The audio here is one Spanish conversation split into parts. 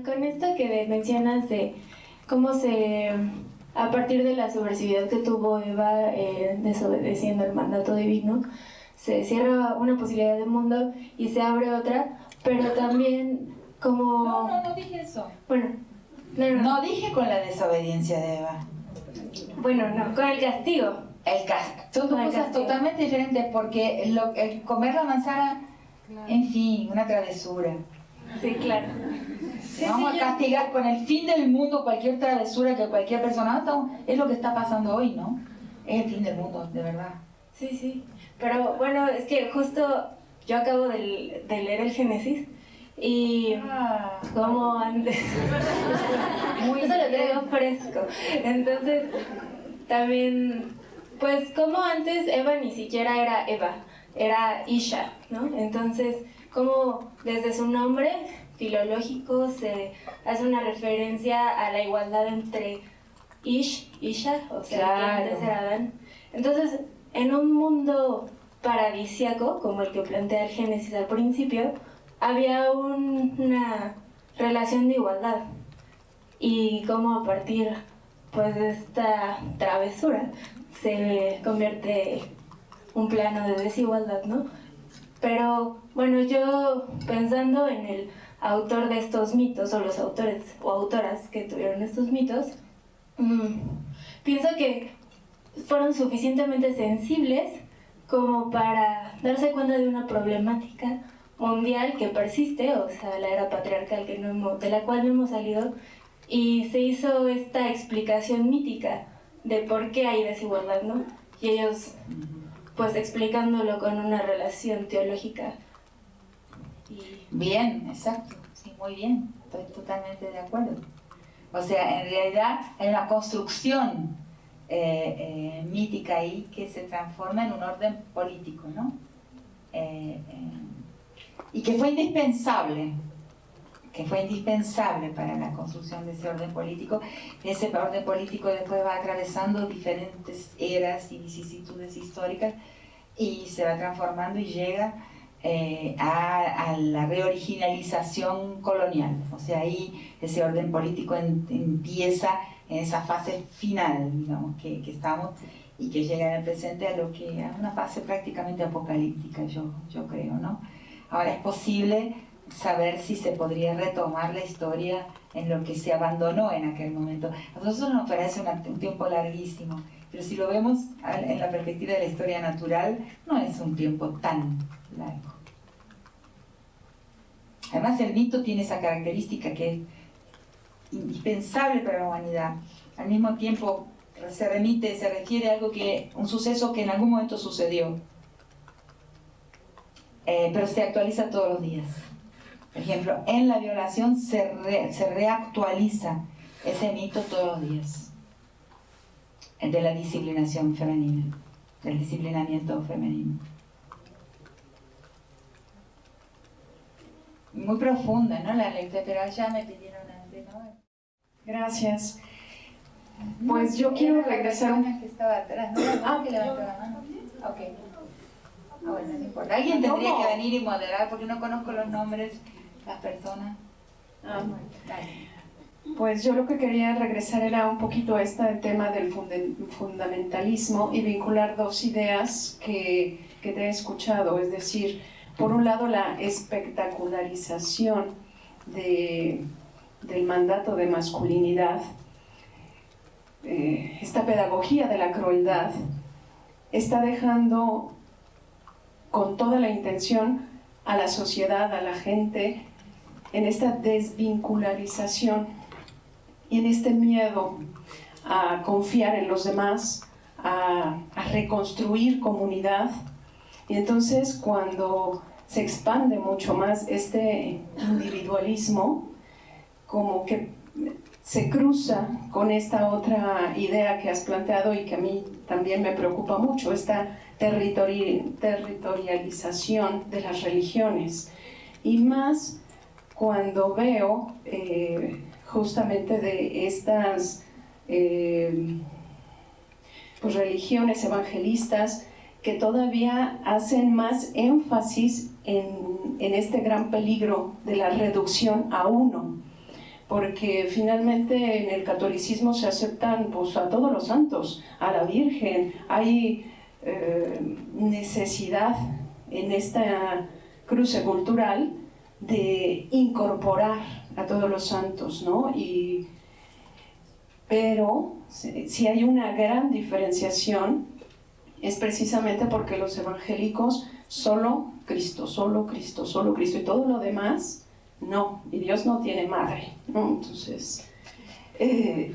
con esto que mencionas de cómo a partir de la subversividad que tuvo Eva desobedeciendo el mandato divino, se cierra una posibilidad de mundo y se abre otra, pero también como... No dije eso. Bueno, no dije con la desobediencia de Eva. Bueno, no, con el castigo. Son dos cosas totalmente diferentes, porque el comer la manzana, en fin, una travesura. Sí, claro. Vamos a castigar con el fin del mundo cualquier travesura que cualquier persona es lo que está pasando hoy, ¿no? Es el fin del mundo, de verdad. Sí. Pero bueno, es que justo yo acabo de leer el Génesis y como antes... Eso lo traigo fresco. Entonces, también, pues como antes Eva ni siquiera era Eva, era Isha, ¿no? Entonces, como desde su nombre filológico se hace una referencia a la igualdad entre Isha, o sea, claro, que antes era Adán. Entonces, en un mundo paradisíaco, como el que plantea el Génesis al principio, había una relación de igualdad. Y como a partir pues, de esta travesura se convierte un plano de desigualdad, ¿no? Pero bueno, yo pensando en el autor de estos mitos, o los autores o autoras que tuvieron estos mitos, pienso que fueron suficientemente sensibles como para darse cuenta de una problemática mundial que persiste, o sea, la era patriarcal de la cual no hemos salido, y se hizo esta explicación mítica de por qué hay desigualdad, ¿no? Y ellos, pues explicándolo con una relación teológica. Bien, exacto, sí, muy bien, estoy totalmente de acuerdo. O sea, en realidad hay una construcción mítica ahí que se transforma en un orden político, ¿no? Y que fue indispensable para la construcción de ese orden político. Ese orden político después va atravesando diferentes eras y vicisitudes históricas y se va transformando y llega a la reoriginalización colonial. O sea, ahí ese orden político empieza en esa fase final, digamos, que estamos, y que llega en el presente a una fase prácticamente apocalíptica, yo creo, ¿no? Ahora es posible saber si se podría retomar la historia en lo que se abandonó en aquel momento. A nosotros nos parece un tiempo larguísimo, pero si lo vemos en la perspectiva de la historia natural, no es un tiempo tan largo. Además, el mito tiene esa característica que es indispensable para la humanidad. Al mismo tiempo se refiere a un suceso que en algún momento sucedió, pero se actualiza todos los días. Por ejemplo, en la violación se reactualiza ese mito todos los días, de la disciplinación femenina, del disciplinamiento femenino. Muy profunda, ¿no? La lectura, pero ya me pidieron antes, ¿no? Gracias. Pues yo quiero regresar una que estaba atrás, ¿no? Que levantó la mano. Ok. Bueno, no importa. Alguien tendría que venir y moderar porque no conozco los nombres, las personas. Bueno, pues yo lo que quería regresar era un poquito a este tema del fundamentalismo y vincular dos ideas que te he escuchado, es decir, por un lado la espectacularización del mandato de masculinidad, esta pedagogía de la crueldad está dejando con toda la intención a la sociedad, a la gente, en esta desvincularización y en este miedo a confiar en los demás, a reconstruir comunidad. Y entonces cuando se expande mucho más este individualismo, como que se cruza con esta otra idea que has planteado y que a mí también me preocupa mucho, esta territorialización de las religiones. Y más cuando veo justamente de estas pues religiones evangelistas que todavía hacen más énfasis en este gran peligro de la reducción a uno. porque finalmente en el catolicismo se aceptan pues, a todos los santos, a la Virgen. Hay necesidad en esta cruce cultural de incorporar a todos los santos, ¿no? Pero si hay una gran diferenciación, es precisamente porque los evangélicos solo Cristo, solo Cristo, solo Cristo, y todo lo demás, no, y Dios no tiene madre, ¿no? Entonces,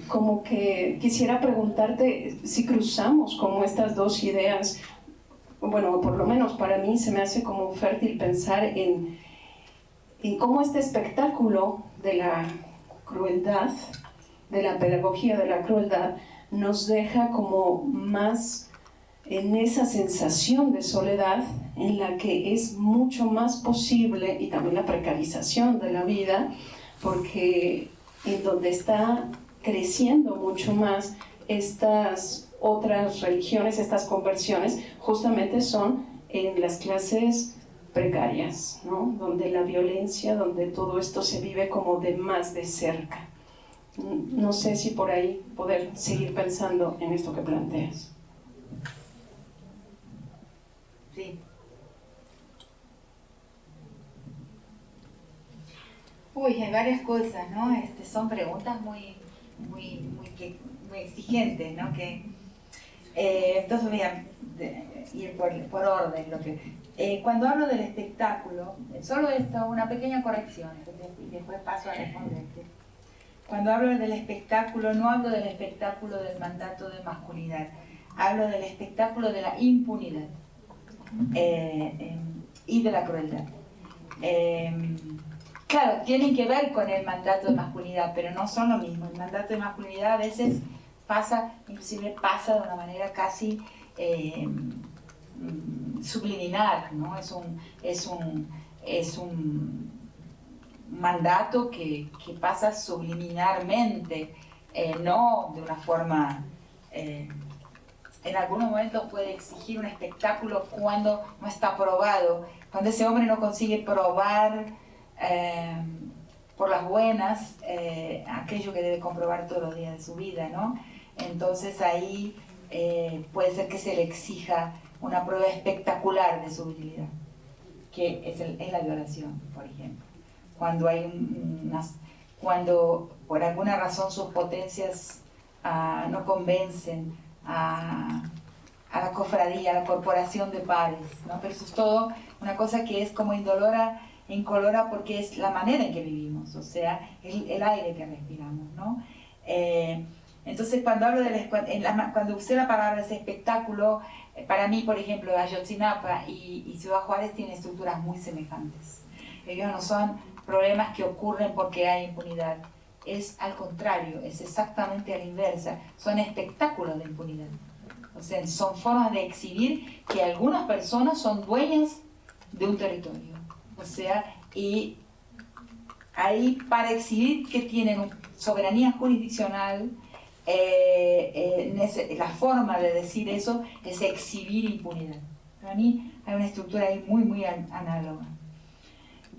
como que quisiera preguntarte si cruzamos como estas dos ideas. Bueno, por lo menos para mí se me hace como fértil pensar en cómo este espectáculo de la crueldad, de la pedagogía de la crueldad, nos deja como más en esa sensación de soledad en la que es mucho más posible, y también la precarización de la vida, porque en donde está creciendo mucho más estas otras religiones, estas conversiones, justamente son en las clases precarias, ¿no? Donde la violencia, donde todo esto se vive como de más de cerca. No sé si por ahí poder seguir pensando en esto que planteas. Sí. Uy, hay varias cosas, ¿no? Son preguntas muy exigentes, ¿no? Entonces voy a ir por orden. Cuando hablo del espectáculo, solo esto, una pequeña corrección, y después paso a responderte. Cuando hablo del espectáculo, no hablo del espectáculo del mandato de masculinidad, hablo del espectáculo de la impunidad y de la crueldad. Claro, tienen que ver con el mandato de masculinidad, pero no son lo mismo. El mandato de masculinidad a veces inclusive pasa de una manera casi subliminal, ¿no? Es un mandato que pasa subliminarmente, no de una forma... en algunos momentos puede exigir un espectáculo cuando no está probado, cuando ese hombre no consigue probar por las buenas aquello que debe comprobar todos los días de su vida, ¿no? Entonces ahí puede ser que se le exija una prueba espectacular de su virilidad, que es la violación, por ejemplo. Cuando por alguna razón sus potencias no convencen a la cofradía, a la corporación de pares, ¿no? Pero eso es todo una cosa que es como incolora porque es la manera en que vivimos, o sea, el aire que respiramos, ¿no? Entonces cuando usé la palabra ese espectáculo, para mí, por ejemplo, Ayotzinapa y Ciudad Juárez tienen estructuras muy semejantes. Ellos no son problemas que ocurren porque hay impunidad, es al contrario, es exactamente a la inversa, son espectáculos de impunidad. O sea, son formas de exhibir que algunas personas son dueñas de un territorio. O sea, y ahí para exhibir que tienen soberanía jurisdiccional, la forma de decir eso es exhibir impunidad. Para mí hay una estructura ahí muy análoga.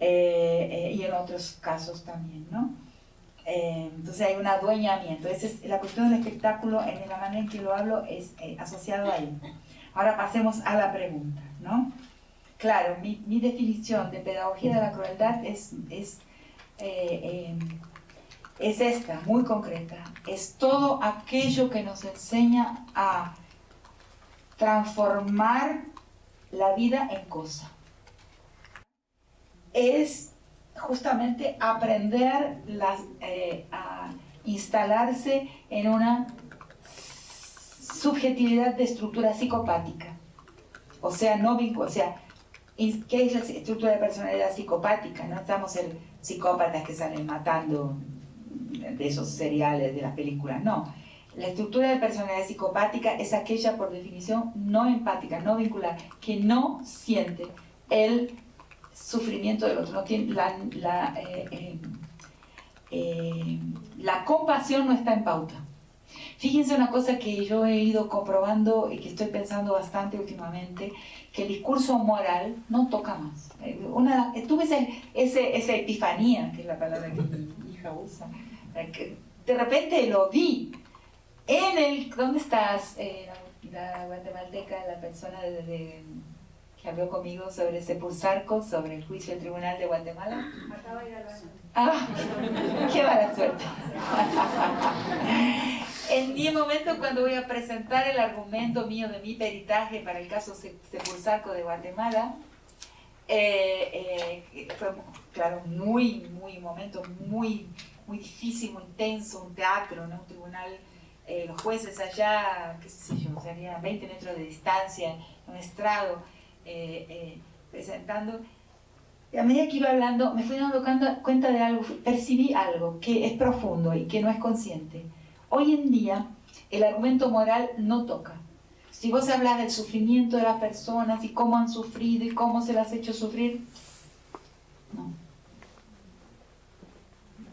Y en otros casos también, ¿no? Entonces hay un adueñamiento. La cuestión del espectáculo, en la manera en que lo hablo, es asociado ahí. Ahora pasemos a la pregunta, ¿no? Claro, mi definición de pedagogía de la crueldad es esta, muy concreta. Es todo aquello que nos enseña a transformar la vida en cosa. Es justamente aprender a instalarse en una subjetividad de estructura psicopática. O sea, ¿qué es la estructura de personalidad psicopática? No estamos en psicópatas que salen matando de esos seriales de las películas, no. La estructura de personalidad psicopática es aquella, por definición, no empática, no vincular, que no siente el sufrimiento del otro, no tiene la compasión no está en pauta. Fíjense una cosa que yo he ido comprobando y que estoy pensando bastante últimamente, que el discurso moral no toca más. Tuve esa epifanía, que es la palabra que mi hija usa. De repente lo vi en el... ¿Dónde estás? La guatemalteca, la persona que habló conmigo sobre Sepulsarco, sobre el juicio del Tribunal de Guatemala. Acaba de ir al baño. ¡Ah! ¡Qué mala suerte! En mi momento, cuando voy a presentar el argumento mío de mi peritaje para el caso Sepulsarco de Guatemala, fue, claro, un momento muy difícil, muy tenso, un teatro, ¿no? Un tribunal, los jueces allá, qué sé yo, serían 20 metros de distancia, un estrado, presentando. Y a medida que iba hablando, me fui dando cuenta de algo, percibí algo que es profundo y que no es consciente. Hoy en día, el argumento moral no toca. Si vos hablas del sufrimiento de las personas y cómo han sufrido y cómo se las ha hecho sufrir, no.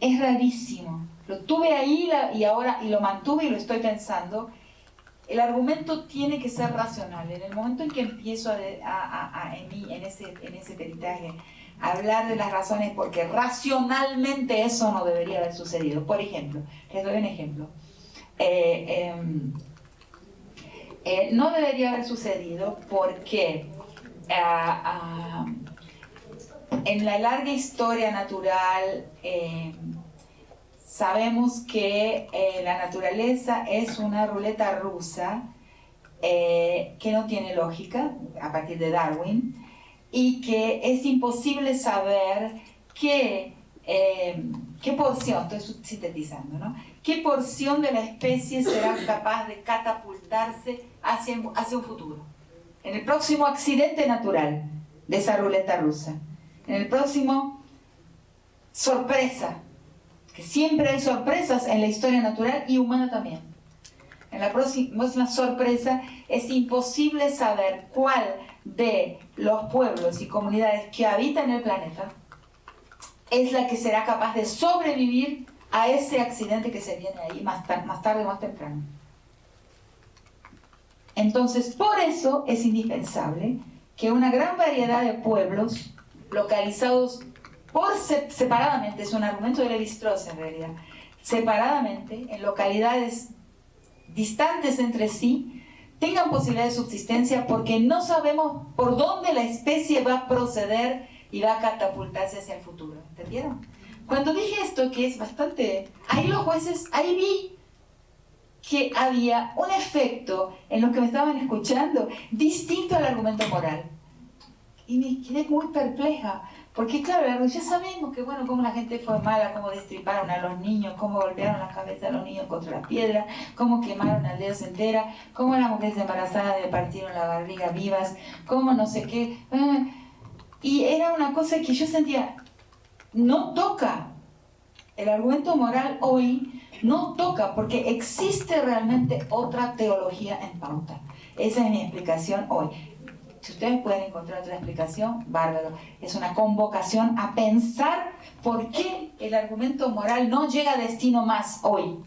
Es rarísimo. Lo tuve ahí y lo mantuve y lo estoy pensando. El argumento tiene que ser racional. En el momento en que empiezo en ese peritaje a hablar de las razones porque racionalmente eso no debería haber sucedido. Por ejemplo, les doy un ejemplo. No debería haber sucedido porque en la larga historia natural sabemos que la naturaleza es una ruleta rusa que no tiene lógica a partir de Darwin y que es imposible saber qué porción, estoy sintetizando, ¿no? ¿Qué porción de la especie será capaz de catapultarse hacia un futuro? En el próximo accidente natural de esa ruleta rusa, en el próximo sorpresa, que siempre hay sorpresas en la historia natural y humana también. En la próxima sorpresa es imposible saber cuál de los pueblos y comunidades que habitan el planeta es la que será capaz de sobrevivir a ese accidente que se viene ahí más tarde o más temprano. Entonces, por eso es indispensable que una gran variedad de pueblos localizados separadamente, es un argumento de Lévi-Strauss en realidad, separadamente, en localidades distantes entre sí, tengan posibilidad de subsistencia porque no sabemos por dónde la especie va a proceder y va a catapultarse hacia el futuro. ¿Entendieron? Cuando dije esto, que es bastante... Ahí los jueces, ahí vi que había un efecto en los que me estaban escuchando distinto al argumento moral. Y me quedé muy perpleja, porque claro, ya sabemos que bueno, cómo la gente fue mala, cómo destriparon a los niños, cómo golpearon la cabeza a los niños contra la piedra, cómo quemaron aldeas enteras, cómo las mujeres embarazadas le partieron la barriga vivas, cómo no sé qué. Y era una cosa que yo sentía, no toca. El argumento moral hoy no toca porque existe realmente otra teología en pauta. Esa es mi explicación hoy. Si ustedes pueden encontrar otra explicación, bárbaro. Es una convocación a pensar por qué el argumento moral no llega a destino más hoy.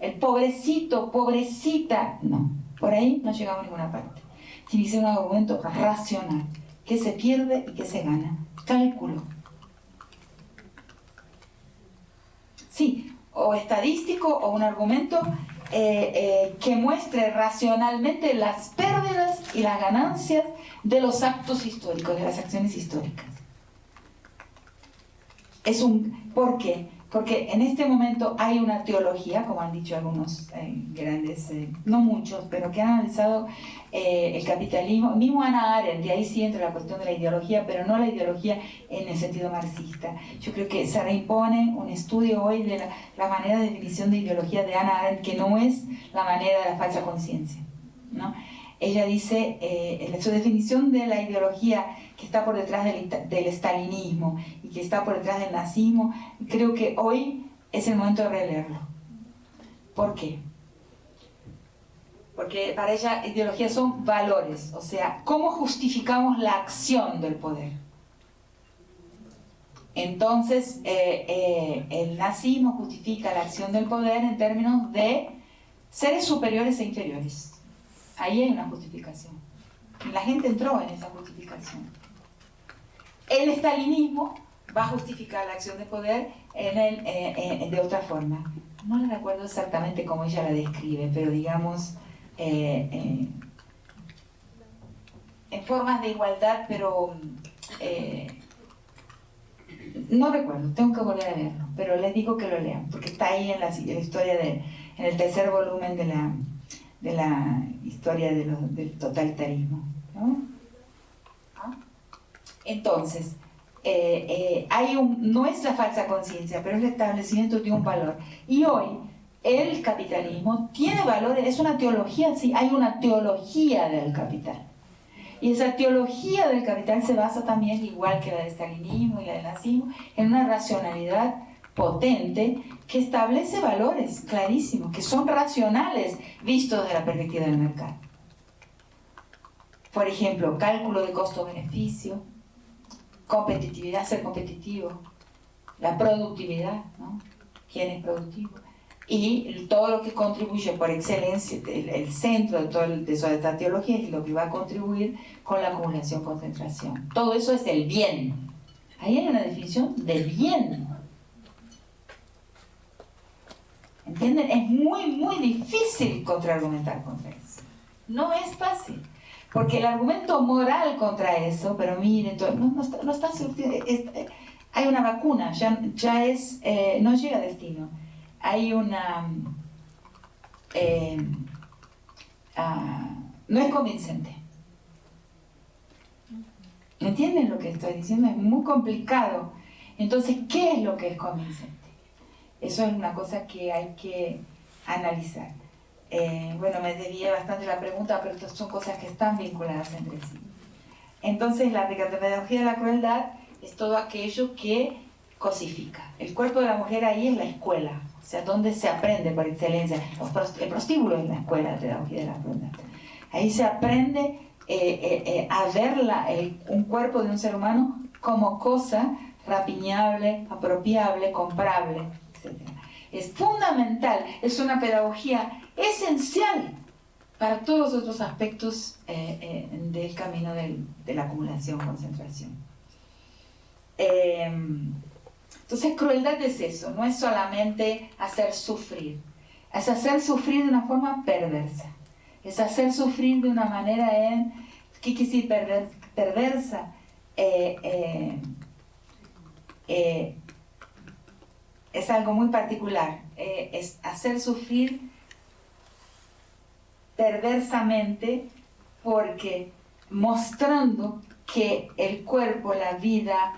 El pobrecito, pobrecita, no. Por ahí no llegamos a ninguna parte. Tiene que ser un argumento racional. ¿Qué se pierde y qué se gana? Cálculo. Sí, o estadístico o un argumento que muestre racionalmente las pérdidas y las ganancias de los actos históricos, de las acciones históricas. ¿Por qué? Porque en este momento hay una teología, como han dicho algunos grandes, no muchos, pero que han analizado el capitalismo, mismo Hannah Arendt, y ahí sí entra la cuestión de la ideología, pero no la ideología en el sentido marxista. Yo creo que se reimpone un estudio hoy de la manera de definición de ideología de Hannah Arendt, que no es la manera de la falsa conciencia, ¿no? Ella dice, su definición de la ideología que está por detrás del stalinismo y que está por detrás del nazismo, creo que hoy es el momento de releerlo. ¿Por qué? Porque para ella ideologías son valores, o sea, ¿cómo justificamos la acción del poder? Entonces, el nazismo justifica la acción del poder en términos de seres superiores e inferiores. Ahí hay una justificación. Y la gente entró en esa justificación. El estalinismo va a justificar la acción de poder de otra forma. No la recuerdo exactamente cómo ella la describe, pero digamos en formas de igualdad, pero no recuerdo, tengo que volver a verlo, pero les digo que lo lean, porque está ahí en la historia en el tercer volumen de la historia del totalitarismo, ¿no? ¿Ah? Entonces, no es la falsa conciencia, pero es el establecimiento de un valor. Y hoy, el capitalismo tiene valores, es una teología, sí, hay una teología del capital. Y esa teología del capital se basa también, igual que la del stalinismo y la del nazismo, en una racionalidad potente que establece valores clarísimos, que son racionales vistos desde la perspectiva del mercado. Por ejemplo, cálculo de costo-beneficio, competitividad, ser competitivo, la productividad, ¿no? ¿Quién es productivo? Y todo lo que contribuye por excelencia, el centro de toda esta teología es lo que va a contribuir con la acumulación-concentración. Todo eso es el bien. Ahí hay una definición de bien. ¿Entienden? Es muy difícil contraargumentar contra eso. No es fácil. Porque el argumento moral contra eso, pero miren, no está surtido. Hay una vacuna, ya es, no llega a destino. Hay una... no es convincente. ¿Entienden lo que estoy diciendo? Es muy complicado. Entonces, ¿qué es lo que es convincente? Eso es una cosa que hay que analizar. Bueno, me desvié bastante la pregunta, pero estas son cosas que están vinculadas entre sí. Entonces, la pedagogía de la crueldad es todo aquello que cosifica. El cuerpo de la mujer ahí es la escuela, o sea, donde se aprende por excelencia. El prostíbulo es la escuela de pedagogía de la crueldad. Ahí se aprende a ver un cuerpo de un ser humano como cosa rapiñable, apropiable, comprable, etc. Es fundamental, es una pedagogía esencial para todos los otros aspectos del camino de la acumulación-concentración. Entonces, crueldad es eso, no es solamente hacer sufrir, es hacer sufrir de una forma perversa, es hacer sufrir de una manera ¿qué quiere decir perversa? Es algo muy particular, es hacer sufrir perversamente, porque mostrando que el cuerpo, la vida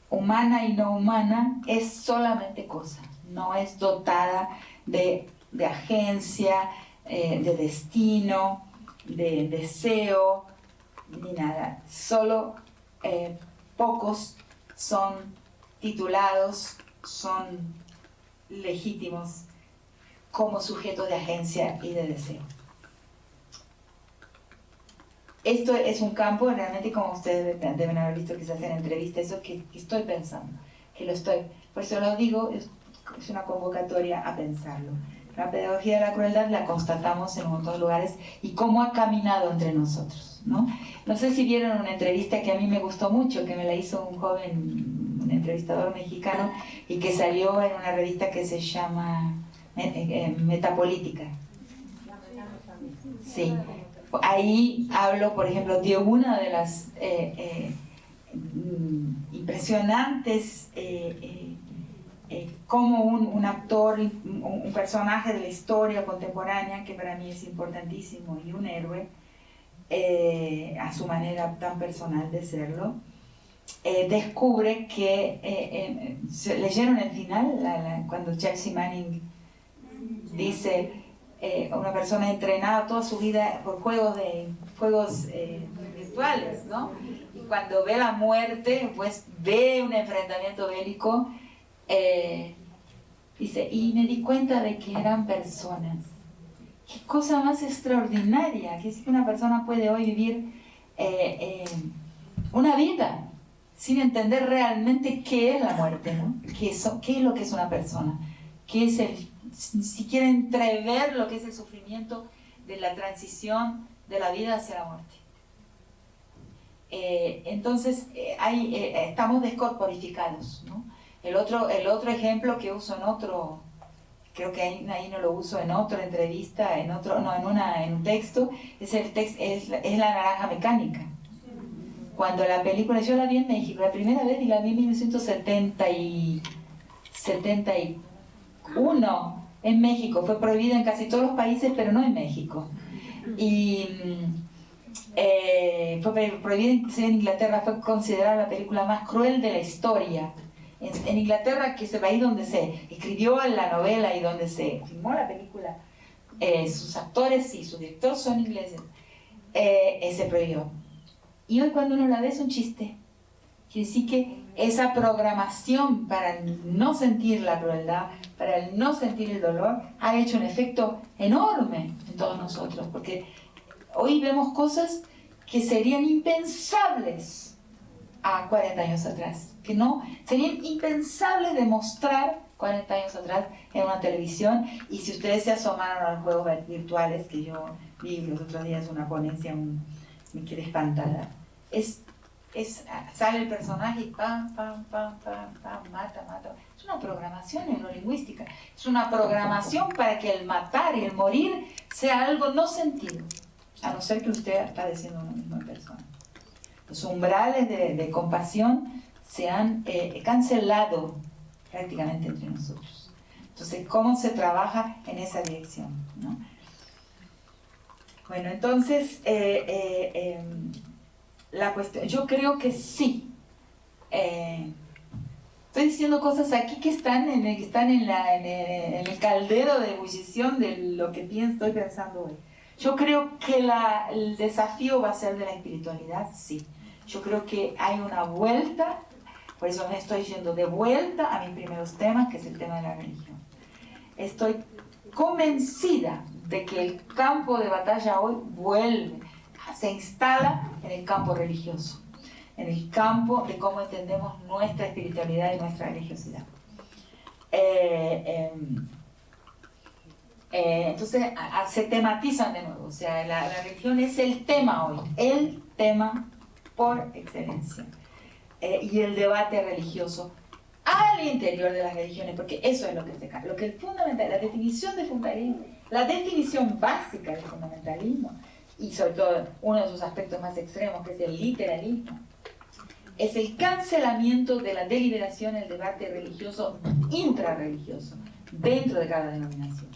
humana y no humana es solamente cosa, no es dotada de agencia, de destino, de deseo, ni nada. Solo pocos son titulados, son legítimos como sujetos de agencia y de deseo. Esto es un campo realmente, como ustedes deben haber visto quizás en entrevistas, eso que estoy pensando, por eso lo digo, es una convocatoria a pensarlo. La pedagogía de la crueldad la constatamos en un montón de lugares y cómo ha caminado entre nosotros, ¿no? No sé si vieron una entrevista que a mí me gustó mucho, que me la hizo un joven, un entrevistador mexicano, y que salió en una revista que se llama Metapolítica. Sí. Ahí hablo, por ejemplo, de una de las impresionantes como un actor, un personaje de la historia contemporánea, que para mí es importantísimo, y un héroe, a su manera tan personal de serlo, descubre que, ¿leyeron el final? Cuando Jack Manning dice... una persona entrenada toda su vida por juegos virtuales, ¿no? Y cuando ve la muerte, pues ve un enfrentamiento bélico, dice, y me di cuenta de que eran personas. Qué cosa más extraordinaria, que es que una persona puede hoy vivir una vida sin entender realmente qué es la muerte, ¿no? ¿Qué es lo que es una persona? ¿Qué es si quieren entrever lo que es el sufrimiento de la transición de la vida hacia la muerte? Entonces, estamos descorporificados, ¿no? El otro ejemplo que uso en otro, creo que ahí no lo uso en otra entrevista, en un texto, es la naranja mecánica. Cuando la película, yo la vi en México, la primera vez y la vi en 1971 en México, fue prohibida en casi todos los países, pero no en México. Y fue prohibida inclusive en Inglaterra, fue considerada la película más cruel de la historia. En Inglaterra, que es el país donde se escribió la novela y donde se filmó la película, sus actores y su director son ingleses, se prohibió. Y hoy cuando uno la ve es un chiste. Quiere decir que esa programación para no sentir la crueldad, para no sentir el dolor, ha hecho un efecto enorme en todos nosotros, porque hoy vemos cosas que serían impensables a 40 años atrás, que no serían impensables de mostrar 40 años atrás en una televisión. Y si ustedes se asomaron a los juegos virtuales que yo vi los otros días, una ponencia, me quedé espantada. Sale el personaje y pam, mata. Es una programación neurolingüística, es una programación para que el matar y el morir sea algo no sentido, a no ser que usted esté padeciendo una misma persona. Los umbrales de compasión se han cancelado prácticamente entre nosotros. Entonces, ¿cómo se trabaja en esa dirección, ¿no? Bueno, entonces, la cuestión, yo creo que sí. Estoy diciendo cosas aquí que están en el caldero de ebullición de lo que estoy pensando hoy. Yo creo que el desafío va a ser de la espiritualidad, sí. Yo creo que hay una vuelta, por eso me estoy yendo de vuelta a mis primeros temas, que es el tema de la religión. Estoy convencida de que el campo de batalla hoy vuelve, se instala en el campo religioso, en el campo de cómo entendemos nuestra espiritualidad y nuestra religiosidad. Entonces se tematizan de nuevo, o sea, la religión es el tema hoy, el tema por excelencia, y el debate religioso al interior de las religiones, porque eso es lo que es fundamental, la definición de fundamentalismo, la definición básica del fundamentalismo, y sobre todo uno de sus aspectos más extremos, que es el literalismo, es el cancelamiento de la deliberación, el debate religioso intrarreligioso dentro de cada denominación.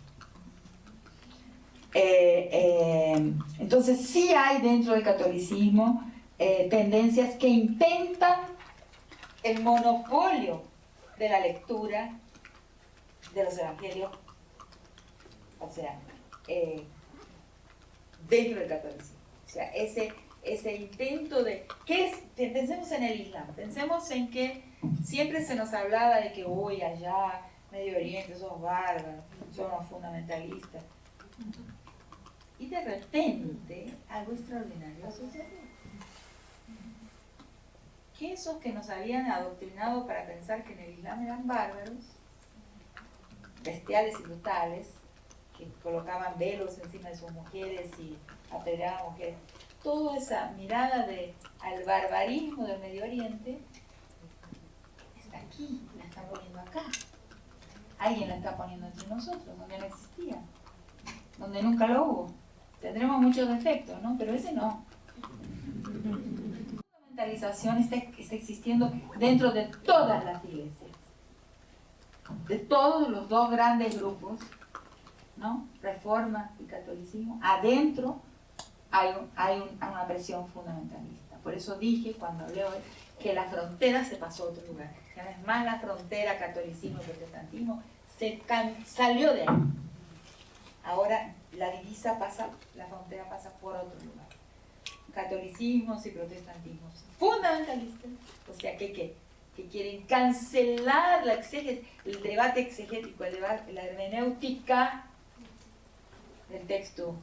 Entonces sí hay dentro del catolicismo tendencias que intentan el monopolio de la lectura de los evangelios, o sea, dentro del catolicismo. O sea, ese intento de... Pensemos en el Islam, pensemos en que siempre se nos hablaba de que hoy allá, Medio Oriente, son bárbaros, son los fundamentalistas. Y de repente, algo extraordinario sucedió. Que esos que nos habían adoctrinado para pensar que en el Islam eran bárbaros, bestiales y brutales, que colocaban velos encima de sus mujeres y apedreaban a mujeres, toda esa mirada al barbarismo del Medio Oriente está aquí, la están poniendo acá. Alguien la está poniendo entre nosotros, donde no existía, donde nunca lo hubo. Tendremos muchos defectos, ¿no? Pero ese no. La fundamentalización está existiendo dentro de todas las iglesias, de todos los dos grandes grupos, ¿no? Reforma y catolicismo. Adentro hay una presión fundamentalista. Por eso dije cuando hablé hoy que la frontera se pasó a otro lugar. Ya no es más la frontera catolicismo y protestantismo, salió de ahí. Ahora la frontera pasa por otro lugar. Catolicismos y protestantismos fundamentalistas, o sea que quieren cancelar la exégesis, el debate exegético, la hermenéutica del texto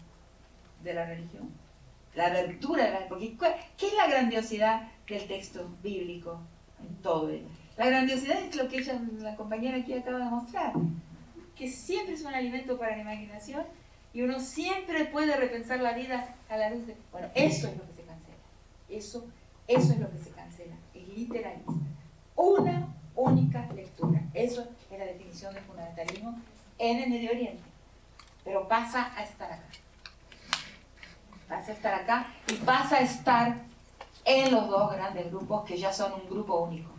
de la religión, la abertura, porque ¿qué es la grandiosidad del texto bíblico en todo ello? La grandiosidad es lo que la compañera aquí acaba de mostrar, que siempre es un alimento para la imaginación y uno siempre puede repensar la vida a la luz de... Bueno, eso es lo que se cancela, eso es lo que se cancela, el literalismo. Una única lectura. Eso es la definición del fundamentalismo en el Medio Oriente. Pero pasa a estar acá. Pasa a estar acá y pasa a estar en los dos grandes grupos que ya son un grupo único,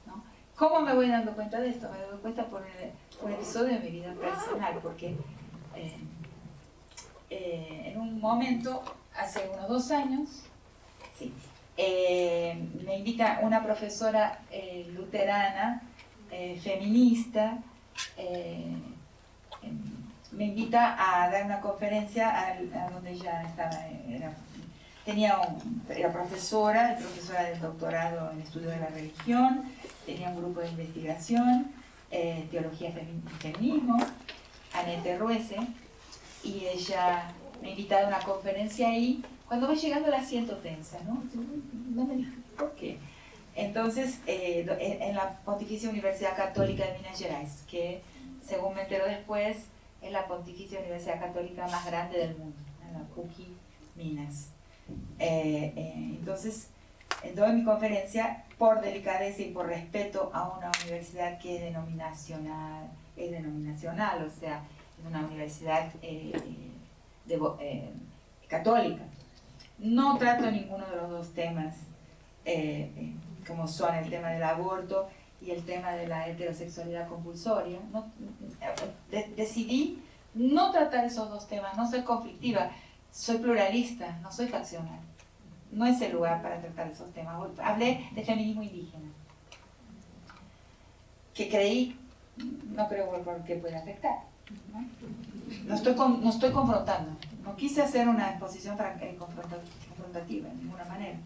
¿no? ¿Cómo me voy dando cuenta de esto? Me doy cuenta por un episodio de mi vida personal, porque en un momento, hace unos 2 años, sí, me invita una profesora luterana, feminista, me invita a dar una conferencia a donde ella estaba, era profesora del doctorado en estudio de la religión, tenía un grupo de investigación, teología y feminismo, Anette Ruese, y ella me invita a dar una conferencia ahí. Cuando va llegando la siento tensa, ¿no? No me dijo por qué. Entonces, en la Pontificia Universidad Católica de Minas Gerais, que según me entero después, es la Pontificia Universidad Católica más grande del mundo, en la PUCI Minas. Entonces, doy mi conferencia por delicadeza y por respeto a una universidad que es denominacional, o sea, es una universidad católica. No trato ninguno de los dos temas, como son el tema del aborto y el tema de la heterosexualidad compulsoria. Decidí no tratar esos dos temas, no soy conflictiva, soy pluralista, no soy faccional. No es el lugar para tratar esos temas. Hablé de feminismo indígena, que no creo que pueda afectar. No estoy confrontando, no quise hacer una exposición confrontativa de ninguna manera.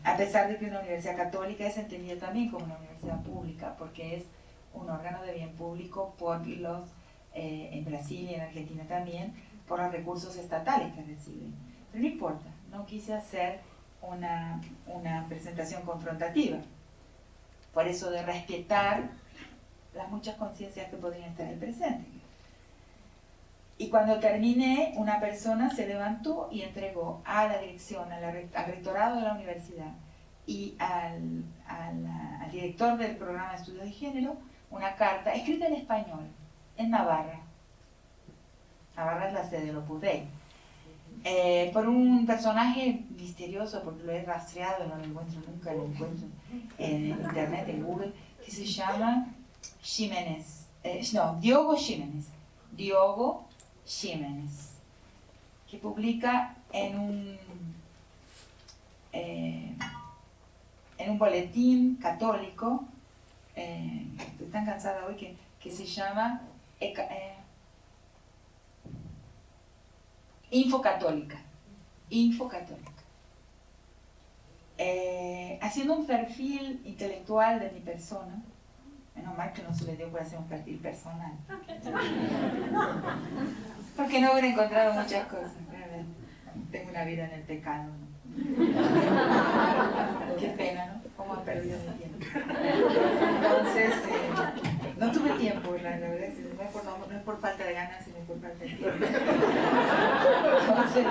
A pesar de que una universidad católica es entendida también como una universidad pública, porque es un órgano de bien público en Brasil y en Argentina también, por los recursos estatales que reciben. Pero no importa, no quise hacer una presentación confrontativa, por eso de respetar las muchas conciencias que podrían estar en el presente. Y cuando terminé, una persona se levantó y entregó a la dirección, al rectorado de la universidad y al director del programa de estudios de género una carta escrita en español, en Navarra. Navarra es la sede del Opus Dei. Por un personaje misterioso, porque lo he rastreado, no lo encuentro nunca, lo encuentro en internet, en Google, que se llama Diogo Ximénez, que publica en un boletín católico, estoy tan cansada hoy, que se llama Info Católica, haciendo un perfil intelectual de mi persona. Menos mal que no se le dio por hacer un perfil personal, porque no hubiera encontrado muchas cosas. Tengo una vida en el pecado, ¿no? Qué pena, ¿no? Cómo han perdido mi tiempo. Entonces, no tuve tiempo, la verdad, no es por falta de ganas, sino por falta de tiempo. Entonces,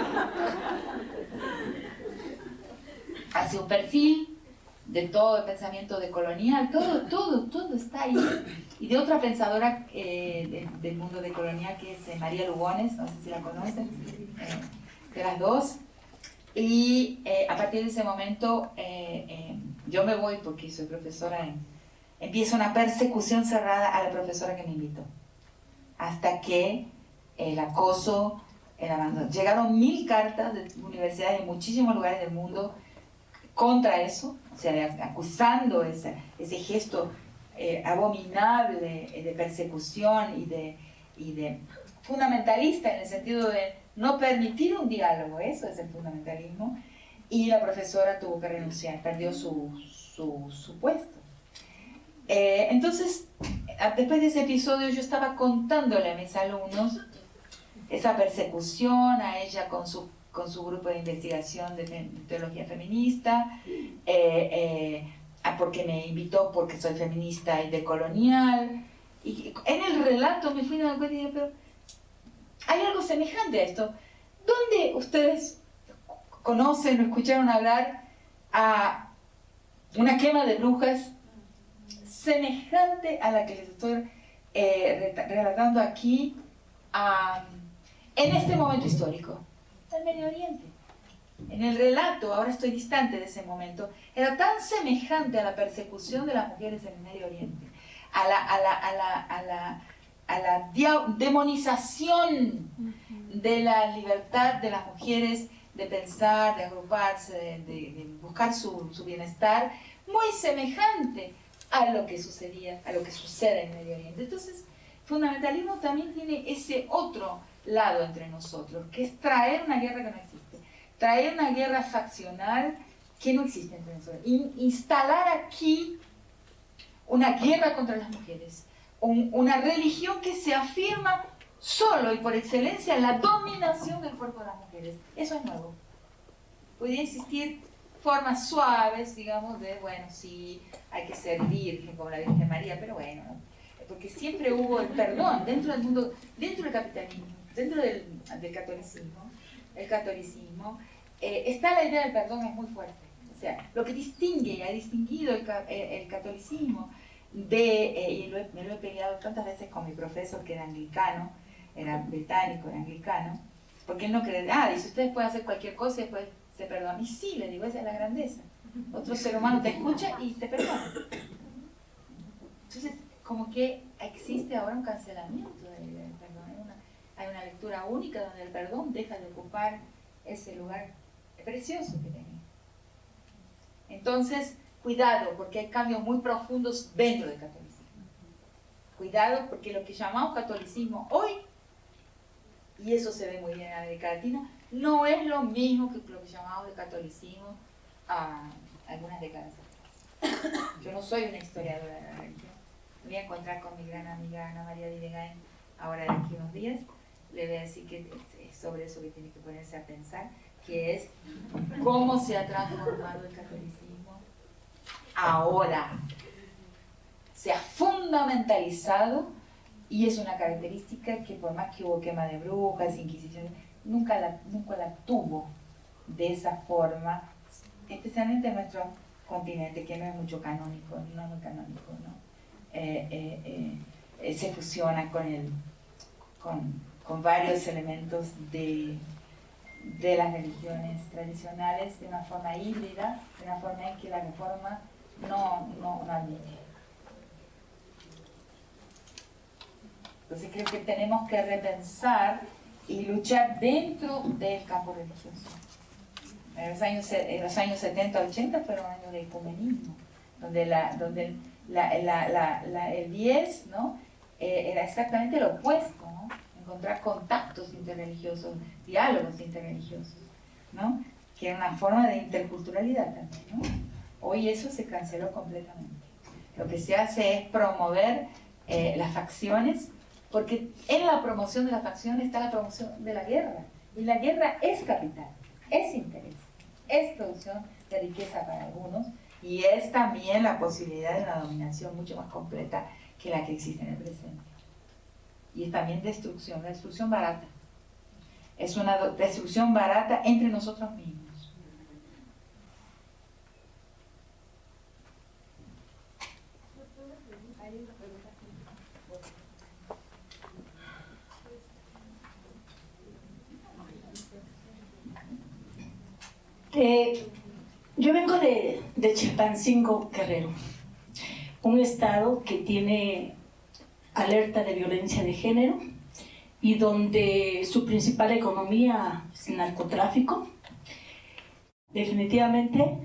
hace un perfil de todo el pensamiento decolonial, todo está ahí. Y de otra pensadora del mundo decolonial, que es María Lugones, no sé si la conocen, de las dos. Y a partir de ese momento yo me voy, porque soy profesora, empieza una persecución cerrada a la profesora que me invitó, hasta que el acoso, el abandono. Llegaron 1000 cartas de universidades en muchísimos lugares del mundo contra eso, o sea, acusando ese gesto abominable de persecución y de fundamentalista, en el sentido de no permitir un diálogo. Eso es el fundamentalismo. Y la profesora tuvo que renunciar, perdió su puesto. Entonces, después de ese episodio, yo estaba contándole a mis alumnos esa persecución, a ella con su grupo de investigación de teología feminista, porque me invitó porque soy feminista y decolonial. Y en el relato me fui dando cuenta y dije, pero hay algo semejante a esto. ¿Dónde ustedes conocen o escucharon hablar a una quema de brujas semejante a la que les estoy relatando aquí en este momento histórico, el Medio Oriente. En el relato, ahora estoy distante de ese momento, era tan semejante a la persecución de las mujeres en el Medio Oriente, a la demonización de la libertad de las mujeres de pensar, de agruparse, de buscar su bienestar, muy semejante a lo que sucedía, a lo que sucede en el Medio Oriente. Entonces, fundamentalismo también tiene ese otro lado entre nosotros, que es traer una guerra que no existe, traer una guerra faccional que no existe entre nosotros, instalar aquí una guerra contra las mujeres, una religión que se afirma solo y por excelencia en la dominación del cuerpo de las mujeres. Eso es nuevo. Podría existir formas suaves, digamos, de, bueno, sí, hay que ser virgen como la Virgen María, pero bueno, porque siempre hubo el perdón dentro del mundo, dentro del capitalismo, dentro del catolicismo, está la idea del perdón, es muy fuerte. O sea, lo que distingue y ha distinguido el catolicismo y me lo he peleado tantas veces con mi profesor que era anglicano, era británico, era anglicano, porque él no cree, dice, ustedes pueden hacer cualquier cosa y después se perdonan. Y sí, le digo, esa es la grandeza. Otro ser humano te escucha y te perdona. Entonces, como que existe ahora un cancelamiento del perdón. Hay una lectura única donde el perdón deja de ocupar ese lugar precioso que tenía. Entonces, cuidado, porque hay cambios muy profundos dentro del catolicismo. Cuidado, porque lo que llamamos catolicismo hoy, y eso se ve muy bien en América Latina, no es lo mismo que lo que llamamos de catolicismo algunas décadas atrás. Yo no soy una historiadora de la religión. Me voy a encontrar con mi gran amiga Ana María Vilegain ahora de aquí unos días. Le voy a decir que es sobre eso que tiene que ponerse a pensar, que es cómo se ha transformado el catolicismo ahora. Se ha fundamentalizado y es una característica que por más que hubo quema de brujas, inquisición, nunca la tuvo de esa forma, especialmente en nuestro continente, que no es mucho canónico, no es muy canónico, ¿no? Se fusiona con varios elementos de las religiones tradicionales de una forma híbrida, de una forma en que la reforma no admite. Entonces creo que tenemos que repensar y luchar dentro del campo religioso. En los años 70-80 fueron años de ecumenismo, donde el 10, ¿no? Era exactamente lo opuesto, ¿no? Encontrar contactos interreligiosos, diálogos interreligiosos, ¿no? Que era una forma de interculturalidad también, ¿no? Hoy eso se canceló completamente. Lo que se hace es promover las facciones, porque en la promoción de la facción está la promoción de la guerra. Y la guerra es capital, es interés, es producción de riqueza para algunos y es también la posibilidad de una dominación mucho más completa que la que existe en el presente. Y es también destrucción, la destrucción barata. Es una destrucción barata entre nosotros mismos. Yo vengo de Chilpancingo, Guerrero, un estado que tiene alerta de violencia de género y donde su principal economía es el narcotráfico. Definitivamente,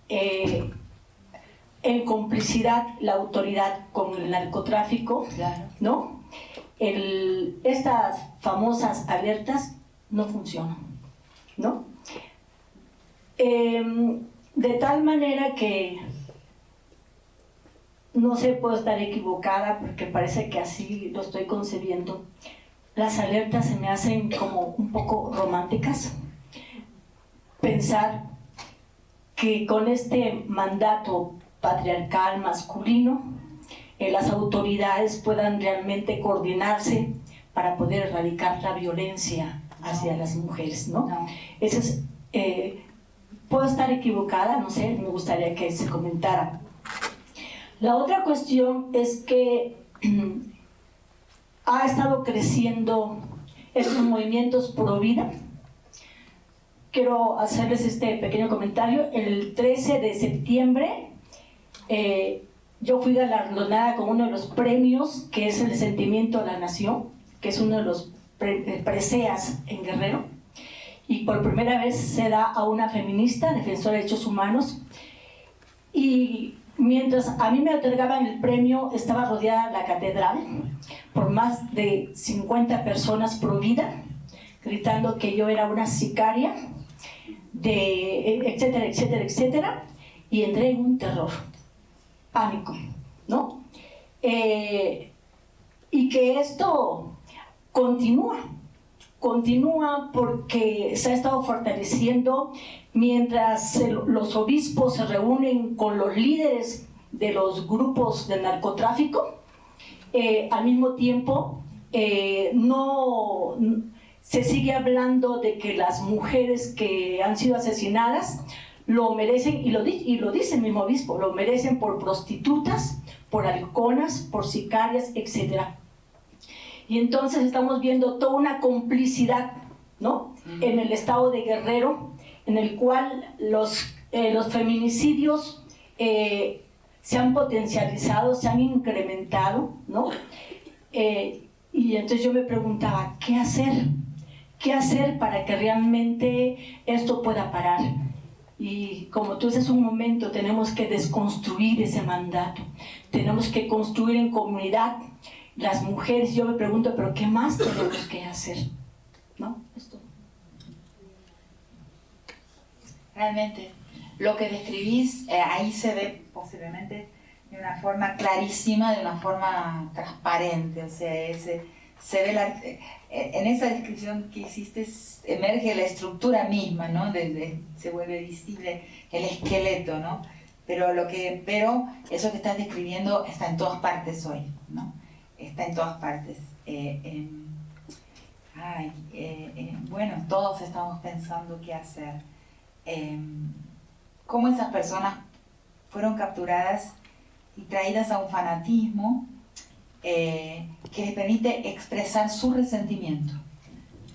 en complicidad la autoridad con el narcotráfico, ¿no? Estas famosas alertas no funcionan, ¿no? De tal manera que no sé, puedo estar equivocada porque parece que así lo estoy concebiendo. Las alertas se me hacen como un poco románticas. Pensar que con este mandato patriarcal masculino, las autoridades puedan realmente coordinarse para poder erradicar la violencia hacia las mujeres, ¿no? Eso es Puedo estar equivocada, no sé, me gustaría que se comentara. La otra cuestión es que ha estado creciendo estos movimientos pro vida. Quiero hacerles este pequeño comentario. El 13 de septiembre yo fui galardonada con uno de los premios, que es el Sentimiento de la Nación, que es uno de los preseas en Guerrero, y por primera vez se da a una feminista, defensora de derechos humanos. Y mientras a mí me otorgaban el premio, estaba rodeada la catedral por más de 50 personas pro vida, gritando que yo era una sicaria, etcétera, etcétera, etcétera, y entré en un terror, pánico, ¿no? Y que esto continúa porque se ha estado fortaleciendo mientras los obispos se reúnen con los líderes de los grupos de narcotráfico. Al mismo tiempo, no se sigue hablando de que las mujeres que han sido asesinadas lo merecen, y lo dice el mismo obispo, lo merecen por prostitutas, por halconas, por sicarias, etc. Y entonces estamos viendo toda una complicidad, ¿no?, en el estado de Guerrero, en el cual los feminicidios se han potencializado, se han incrementado, ¿no? Y entonces yo me preguntaba, ¿qué hacer? ¿Qué hacer para que realmente esto pueda parar? Y como tú dices un momento, tenemos que desconstruir ese mandato, tenemos que construir en comunidad. Las mujeres, yo me pregunto, ¿pero qué más tenemos que hacer? ¿No? Esto. Realmente, lo que describís, ahí se ve posiblemente de una forma clarísima, de una forma transparente, o sea, se ve en esa descripción que hiciste emerge la estructura misma, ¿no? Se vuelve visible el esqueleto, ¿no? Pero eso que estás describiendo está en todas partes hoy, ¿no? Está en todas partes. Bueno, todos estamos pensando qué hacer. Cómo esas personas fueron capturadas y traídas a un fanatismo que les permite expresar su resentimiento.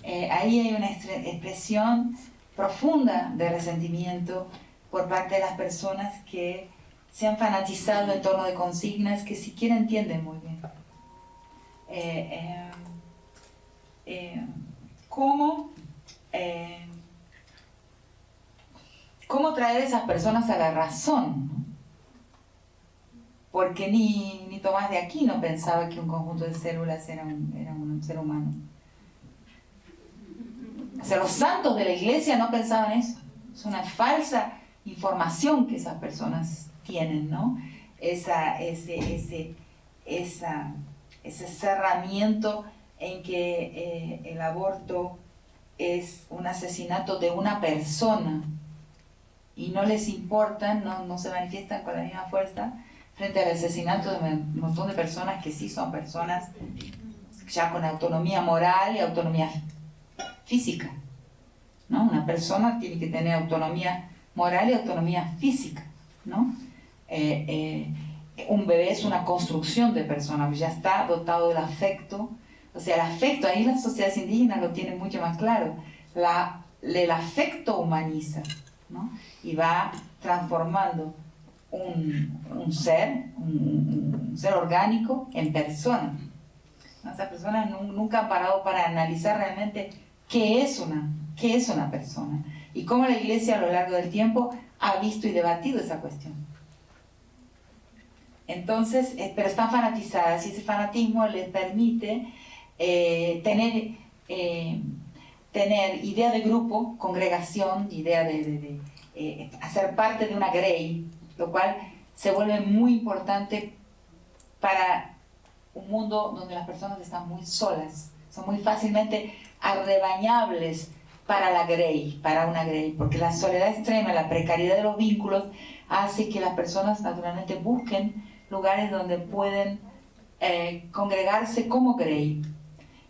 Ahí hay una expresión profunda de resentimiento por parte de las personas que se han fanatizado en torno de consignas que siquiera entienden muy bien. ¿Cómo traer a esas personas a la razón? Porque ni Tomás de Aquino pensaba que un conjunto de células era un ser humano. O sea, los santos de la iglesia no pensaban eso. Es una falsa información que esas personas tienen, ¿no? Ese cerramiento en que el aborto es un asesinato de una persona y no les importa, no se manifiestan con la misma fuerza frente al asesinato de un montón de personas que sí son personas ya con autonomía moral y autonomía física, ¿no? Una persona tiene que tener autonomía moral y autonomía física, ¿no? Un bebé es una construcción de persona, ya está dotado del afecto. O sea, el afecto, ahí las sociedades indígenas lo tienen mucho más claro. El afecto humaniza, ¿no? Y va transformando un ser orgánico en persona. Esas personas nunca han parado para analizar realmente qué es una persona y cómo la Iglesia a lo largo del tiempo ha visto y debatido esa cuestión. Entonces, pero están fanatizadas y ese fanatismo les permite tener idea de grupo, congregación, idea de hacer parte de una grey, lo cual se vuelve muy importante para un mundo donde las personas están muy solas, son muy fácilmente arrebañables para la grey, para una grey, porque la soledad extrema, la precariedad de los vínculos hace que las personas naturalmente busquen lugares donde pueden congregarse como grey.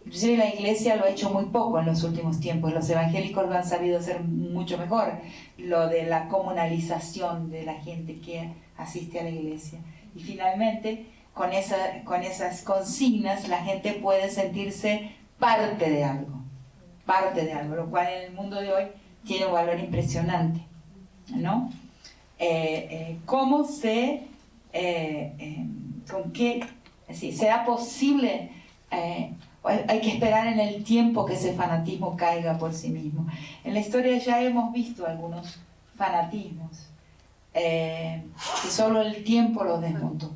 Inclusive la Iglesia lo ha hecho muy poco en los últimos tiempos. Los evangélicos lo han sabido hacer mucho mejor, lo de la comunalización de la gente que asiste a la Iglesia. Y finalmente, con esas consignas, la gente puede sentirse parte de algo, lo cual en el mundo de hoy tiene un valor impresionante, ¿no? ¿Cómo con qué, será posible? Hay que esperar en el tiempo que ese fanatismo caiga por sí mismo. En la historia ya hemos visto algunos fanatismos que solo el tiempo los desmontó.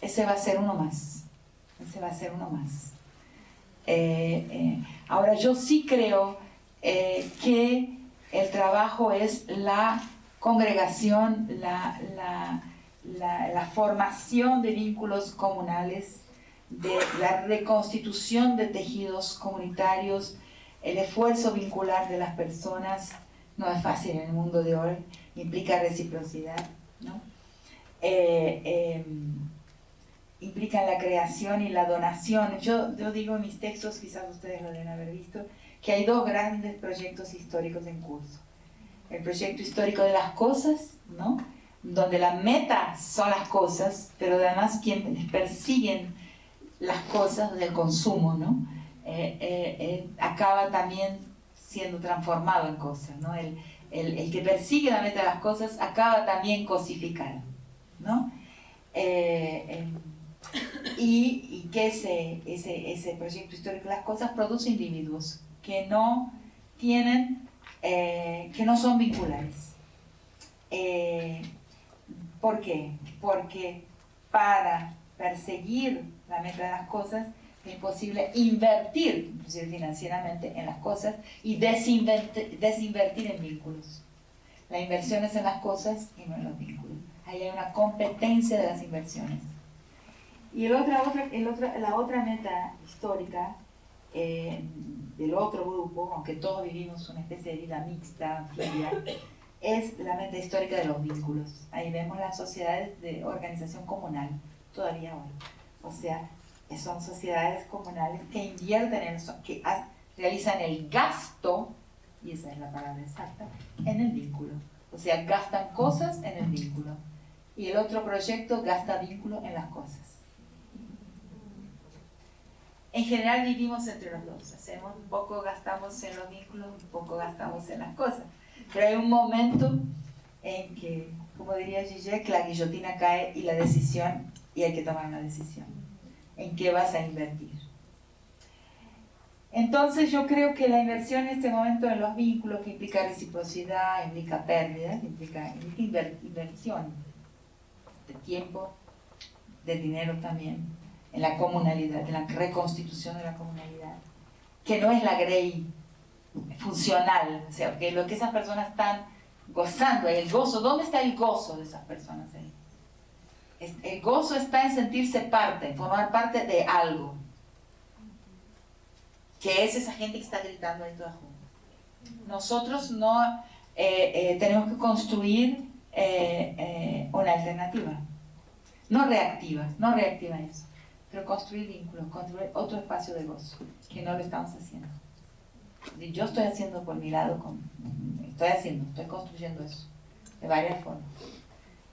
Ese va a ser uno más. Ahora, yo sí creo que el trabajo es la congregación, la formación de vínculos comunales, de la reconstitución de tejidos comunitarios, el esfuerzo vincular de las personas. No es fácil en el mundo de hoy, implica reciprocidad, ¿no? Implica la creación y la donación. Yo digo en mis textos, quizás ustedes lo deben haber visto, que hay dos grandes proyectos históricos en curso. El proyecto histórico de las cosas, ¿no? Donde la meta son las cosas, pero además quienes persiguen las cosas del consumo, ¿no? Acaba también siendo transformado en cosas, ¿no? El que persigue la meta de las cosas acaba también cosificado, ¿no? Y que ese proyecto histórico de las cosas produce individuos que no son vinculares. ¿Por qué? Porque para perseguir la meta de las cosas es posible invertir, inclusive financieramente, en las cosas y desinvertir en vínculos. La inversión es en las cosas y no en los vínculos. Ahí hay una competencia de las inversiones. Y la otra meta histórica del otro grupo, aunque todos vivimos una especie de vida mixta, anfibia, es la meta histórica de los vínculos. Ahí vemos las sociedades de organización comunal, todavía hoy. O sea, son sociedades comunales que invierten que realizan el gasto, y esa es la palabra exacta, en el vínculo. O sea, gastan cosas en el vínculo. Y el otro proyecto gasta vínculo en las cosas. En general vivimos entre los dos. Un poco gastamos en los vínculos, un poco gastamos en las cosas. Pero hay un momento en que, como diría Zizek, la guillotina cae y hay que tomar una decisión. ¿En qué vas a invertir? Entonces yo creo que la inversión en este momento en los vínculos, que implica reciprocidad, implica pérdidas, implica inversión de tiempo, de dinero también, en la comunalidad, en la reconstitución de la comunalidad, que no es la grey funcional, o sea, que lo que esas personas están gozando, el gozo, ¿dónde está el gozo de esas personas ahí? El gozo está en sentirse parte, en formar parte de algo, que es esa gente que está gritando ahí toda junta. Nosotros no tenemos que construir una alternativa, no reactiva eso, pero construir vínculos, construir otro espacio de gozo, que no lo estamos haciendo. Yo estoy haciendo por mi lado, estoy construyendo eso, de varias formas.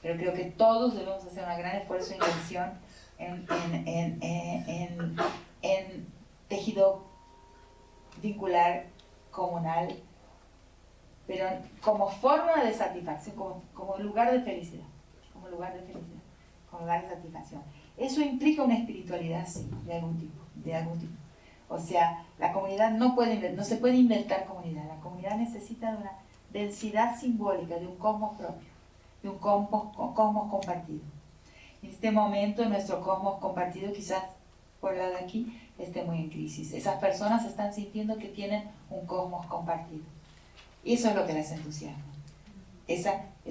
Pero creo que todos debemos hacer un gran esfuerzo de inversión en tejido vincular comunal, pero como forma de satisfacción, como lugar de felicidad, como lugar de satisfacción. Eso implica una espiritualidad, sí, de algún tipo. O sea, la comunidad no se puede inventar comunidad. La comunidad necesita de una densidad simbólica, de un cosmos propio, de un cosmos compartido. En este momento, nuestro cosmos compartido, quizás por el lado de aquí, esté muy en crisis. Esas personas están sintiendo que tienen un cosmos compartido. Y eso es lo que les entusiasma. Es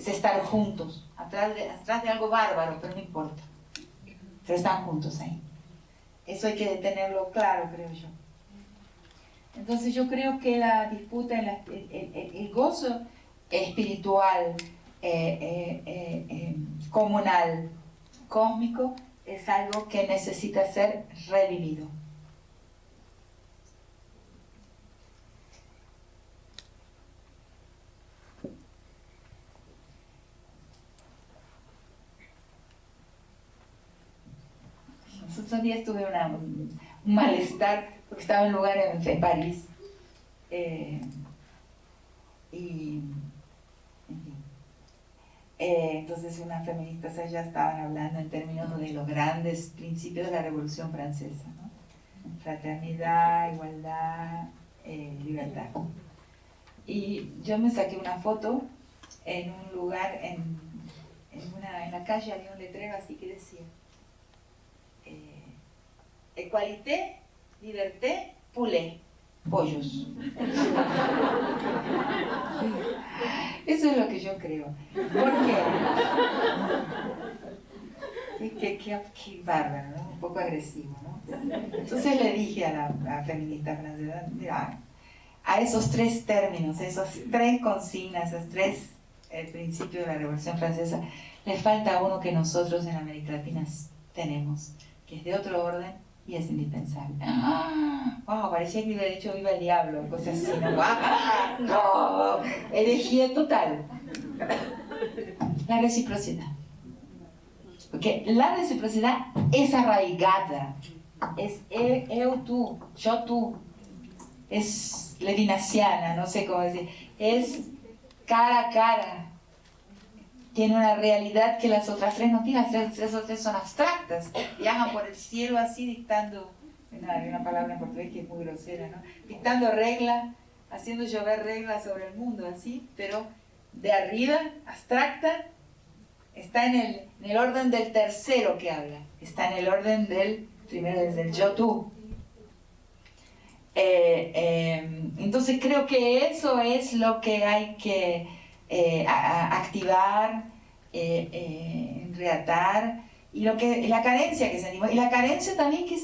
estar juntos, atrás de algo bárbaro, pero no importa. Pero están juntos ahí. Eso hay que tenerlo claro, creo yo. Entonces yo creo que la disputa, el gozo espiritual, comunal, cósmico, es algo que necesita ser revivido. Otros días tuve un malestar porque estaba en un lugar en París y en fin. Entonces unas feministas allá estaban hablando en términos de los grandes principios de la Revolución Francesa, ¿no? Fraternidad, igualdad, libertad. Y yo me saqué una foto en un lugar, en la calle había un letrero así que decía Equalité, liberté, poulet, pollos. Eso es lo que yo creo. ¿Por qué? Qué bárbaro, ¿no? Un poco agresivo, ¿no? Entonces le dije a la feminista francesa, mira, a esos tres términos, esas tres consignas, esos tres principios de la Revolución Francesa, le falta uno que nosotros en América Latina tenemos, que es de otro orden y es indispensable. Wow, parecía que hubiera dicho viva el diablo, cosas así, ¿no? No, herejía total. La reciprocidad. Porque la reciprocidad es arraigada, es eu, tú, yo, tú, es levinasiana, no sé cómo decir, es cara a cara, tiene una realidad que las otras tres no tienen, las otras tres son abstractas, viajan por el cielo así dictando, hay una palabra en portugués que es muy grosera, ¿no? Dictando reglas, haciendo llover reglas sobre el mundo, así, pero de arriba, abstracta, está en el orden del tercero que habla, está en el orden del primero, desde el yo-tú. Entonces creo que eso es lo que hay que activar, reatar, y la carencia que sentimos, y la carencia también que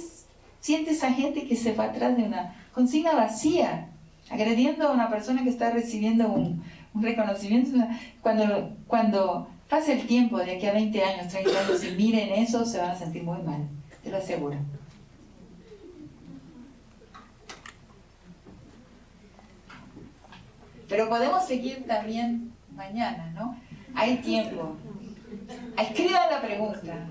siente esa gente que se va atrás de una consigna vacía, agrediendo a una persona que está recibiendo un reconocimiento. Cuando pase el tiempo, de aquí a 20 años, 30 años, y miren eso, se van a sentir muy mal, te lo aseguro. Pero podemos seguir también mañana, ¿no? Hay tiempo. Escriban la pregunta.